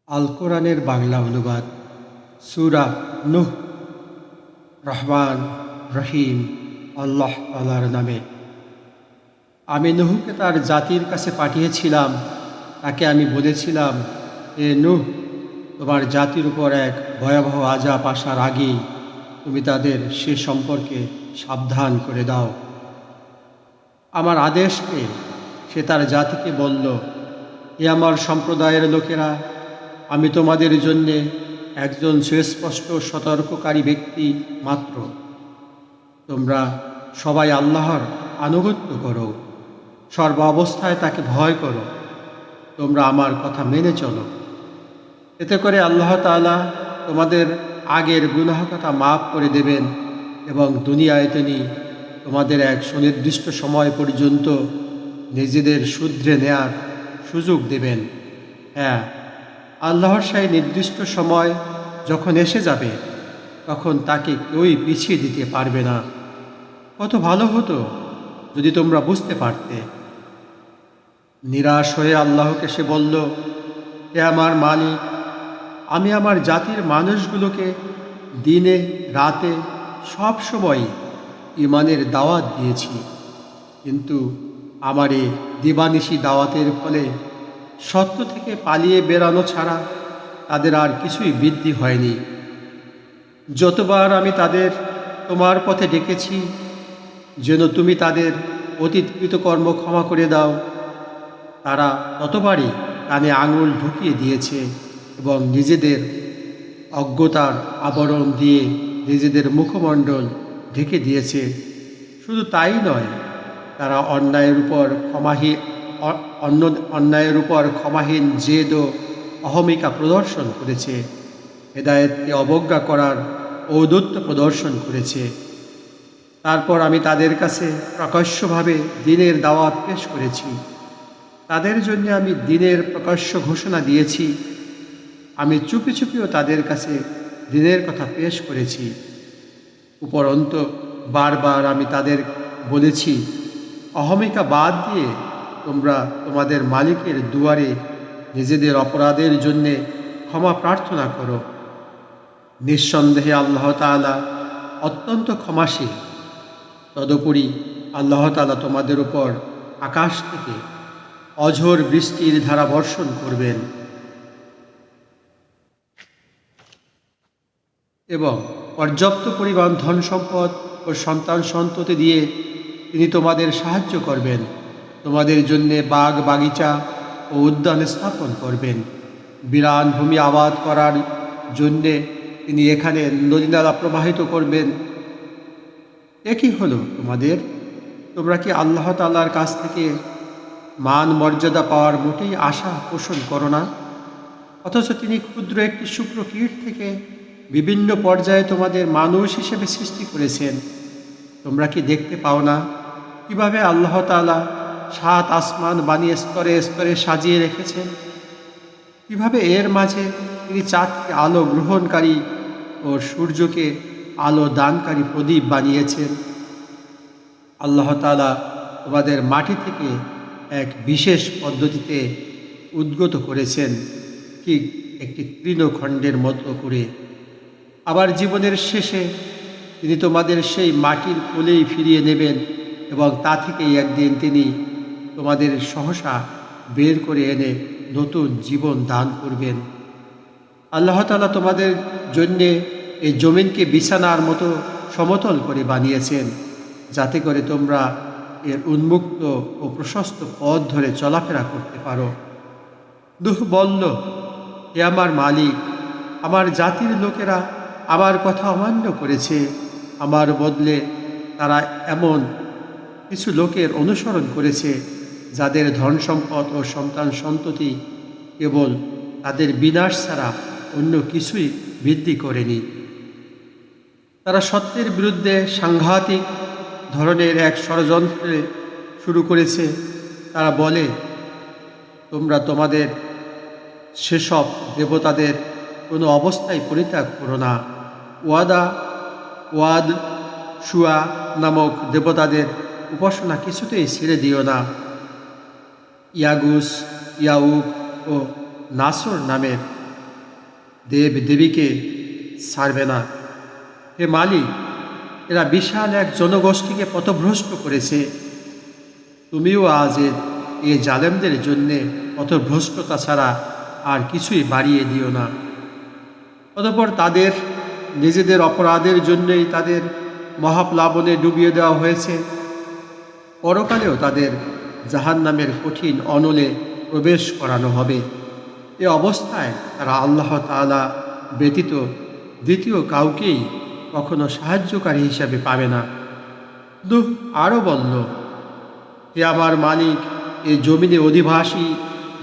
আল কোরআনের বাংলা অনুবাদ সূরা নূহ। রহমান রহিম আল্লাহ তাআলার নামে। আমি নূহকে তার জাতির কাছে পাঠিয়েছিলাম। তাকে আমি বলেছিলাম, হে নূহ, তোমার জাতির উপর এক ভয়াবহ আযাব আসার আগেই তুমি তাদের সে সম্পর্কে সাবধান করে দাও। আমার আদেশ পেয়ে সে তার জাতিকে বলল, হে আমার সম্প্রদায়ের লোকেরা, আমি তোমাদের জন্যে একজন সুস্পষ্ট সতর্ককারী ব্যক্তি মাত্র। তোমরা সবাই আল্লাহর আনুগত্য করো, সর্ব অবস্থায় তাকে ভয় করো, তোমরা আমার কথা মেনে চলো। এতে করে আল্লাহ তাআলা তোমাদের আগের গুনাহ কথা মাফ করে দেবেন এবং দুনিয়ায় তিনি তোমাদের এক সুনির্দিষ্ট সময় পর্যন্ত নিজেদের শুধরে নেয়ার সুযোগ দেবেন। হ্যাঁ, আল্লাহর সেই নির্দিষ্ট সময় যখন এসে যাবে, তখন তাকে কেউই পিছিয়ে দিতে পারবে না। কত ভালো হতো যদি তোমরা বুঝতে পারতে। নিরাশ হয়ে আল্লাহকে সে বলল, হে আমার মালিক, আমি আমার জাতির মানুষগুলোকে দিনে রাতে সব সময় ঈমানের দাওয়াত দিয়েছি, কিন্তু আমার এই দিবানিশি দাওয়াতের ফলে সত্য থেকে পালিয়ে বেরানো ছাড়া তাদের আর কিছুই বৃদ্ধি হয়নি। যতবার আমি তাদের তোমার পথে ডেকেছি যেন তুমি তাদের অতীতকৃত কর্ম ক্ষমা করে দাও, তারা ততবারই কানে আঙুল ঢুকিয়ে দিয়েছে এবং নিজেদের অজ্ঞতার আবরণ দিয়ে নিজেদের মুখমণ্ডল ঢেকে দিয়েছে। শুধু তাই নয়, তারা অন্যায়ের উপর ক্ষমাহীন জেদ ও অহমিকা প্রদর্শন করেছে, হেদায়েতকে অবজ্ঞা করার ঔদ্ধত্য প্রদর্শন করেছে। তারপর আমি তাদের কাছে প্রকাশ্যভাবে দ্বীনের দাওয়াত পেশ করেছি। তাদের জন্য আমি দ্বীনের প্রকাশ্য ঘোষণা দিয়েছি। আমি চুপি চুপিও তাদের কাছে দ্বীনের কথা পেশ করেছি। উপরন্ত বারবার আমি তাদের বলেছি, অহমিকা বাদ দিয়ে তোমরা তোমাদের মালিকের দুয়ারে নিজেদের অপরাধের জন্যে ক্ষমা প্রার্থনা করো। নিঃসন্দেহে আল্লাহ তাআলা অত্যন্ত ক্ষমাশীল। তদুপরি আল্লাহ তাআলা তোমাদের উপর আকাশ থেকে অঝোর বৃষ্টির ধারা বর্ষণ করবেন এবং পর্যাপ্ত পরিমাণ ধন সম্পদ ও সন্তান সন্ততি দিয়ে তিনি তোমাদের সাহায্য করবেন। তোমাদের জন্যে বাগ বাগিচা ও উদ্যান স্থাপন করবেন। বিরান ভূমি আবাদ করার জন্যে তিনি এখানে নদীনালা প্রবাহিত করবেন। একই হলো তোমাদের। তোমরা কি আল্লাহ তাআলার কাছ থেকে মান মর্যাদা পাওয়ার মোটেই আশা পোষণ করো না? অথচ তিনি ক্ষুদ্র একটি শুক্র কীট থেকে বিভিন্ন পর্যায়ে তোমাদের মানুষ হিসেবে সৃষ্টি করেছেন। তোমরা কি দেখতে পাও না কিভাবে আল্লাহ তাআলা 7 আসমান বানিয়ে স্তরে স্তরে সাজিয়ে রেখেছেন? কিভাবে এর মাঝে তিনি চাঁদকে আলো গ্রহণকারী ও সূর্যকে আলো দানকারী প্রদীপ বানিয়েছেন? আল্লাহ তাআলা তোমাদের মাটি থেকে এক বিশেষ পদ্ধতিতে উদ্গত করেছেন, ঠিক একটি তৃণখণ্ডের মতো করে। আবার জীবনের শেষে তিনি তোমাদের সেই মাটির কোলেই ফিরিয়ে নেবেন এবং তা থেকেই একদিন তিনি তোমাদের সহসা বের করে এনে নতুন জীবন দান করবেন। আল্লাহ তাআলা তোমাদের জন্যে এই জমিনকে বিছানার মতো সমতল করে বানিয়েছেন, যাতে করে তোমরা এর উন্মুক্ত ও প্রশস্ত পথ ধরে চলাফেরা করতে পারো। নূহ বলল, হে আমার মালিক, আমার জাতির লোকেরা আমার কথা অমান্য করেছে। আমার বদলে তারা এমন কিছু লোকের অনুসরণ করেছে যাদের ধন সম্পদ ও সন্তান সন্ততি কেবল তাদের বিনাশ ছাড়া অন্য কিছুই বৃদ্ধি করেনি। তারা সত্যের বিরুদ্ধে সাংঘাতিক ধরনের এক ষড়যন্ত্র শুরু করেছে। তারা বলে, তোমরা তোমাদের সেসব দেবতাদের কোনো অবস্থায় পরিত্যাগ করো না। ওয়াদ, শুয়া নামক দেবতাদের উপাসনা কিছুতেই ছেড়ে দিও না। ইয়াগুস, ইয়াউক ও নাসর নামের দেব দেবীকে ছাড়বে না। হে মালিক, এরা বিশাল এক জনগোষ্ঠীকে পথভ্রষ্ট করেছে। তুমিও আজ এ জালেমদের জন্যে পথভ্রষ্টতা ছাড়া আর কিছুই বাড়িয়ে দিও না। অতঃপর তাদের নিজেদের অপরাধের জন্যই তাদের মহাপ্লাবনে ডুবিয়ে দেওয়া হয়েছে। পরকালেও তাদের জাহান্নামের কঠিন অনলে প্রবেশ করানো হবে। এ অবস্থায় তারা আল্লাহ তাআলা ব্যতীত দ্বিতীয় কাউকেই কখনো সাহায্যকারী হিসাবে পাবে না। নূহ আরও বলল, হে আমার মালিক, এ জমিনে অধিবাসী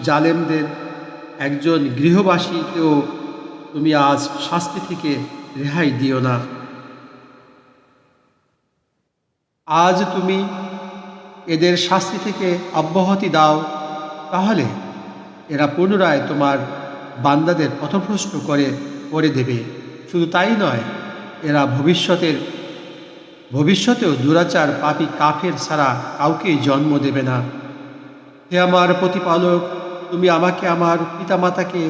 জালেমদের একজন গৃহবাসীকেও তুমি আজ শাস্তি থেকে রেহাই দিও না। আজ তুমি এদের শাস্তি থেকে অব্যাহতি দাও, তাহলে এরা পুনরায় তোমার বান্দাদের পথভ্রষ্ট করে দেবে। শুধু তাই নয়, এরা ভবিষ্যতেও দুরাচার পাপী কাফের ছাড়া কাউকেই জন্ম দেবে না। হে আমার প্রতিপালক, তুমি আমাকে আমার পিতামাতাকে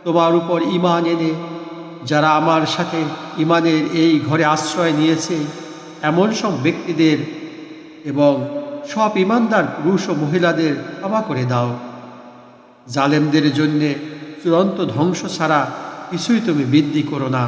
তোমার উপর ঈমান এনে যারা আমার সাথে ঈমানের এই ঘরে আশ্রয় নিয়েছে এমন সব ব্যক্তিদের এবং সব ঈমানদার পুরুষ ও মহিলাদের ক্ষমা করে দাও। জালেমদের জন্যে চূড়ান্ত ধ্বংস ছাড়া কিছুই তুমি বৃদ্ধি করো না।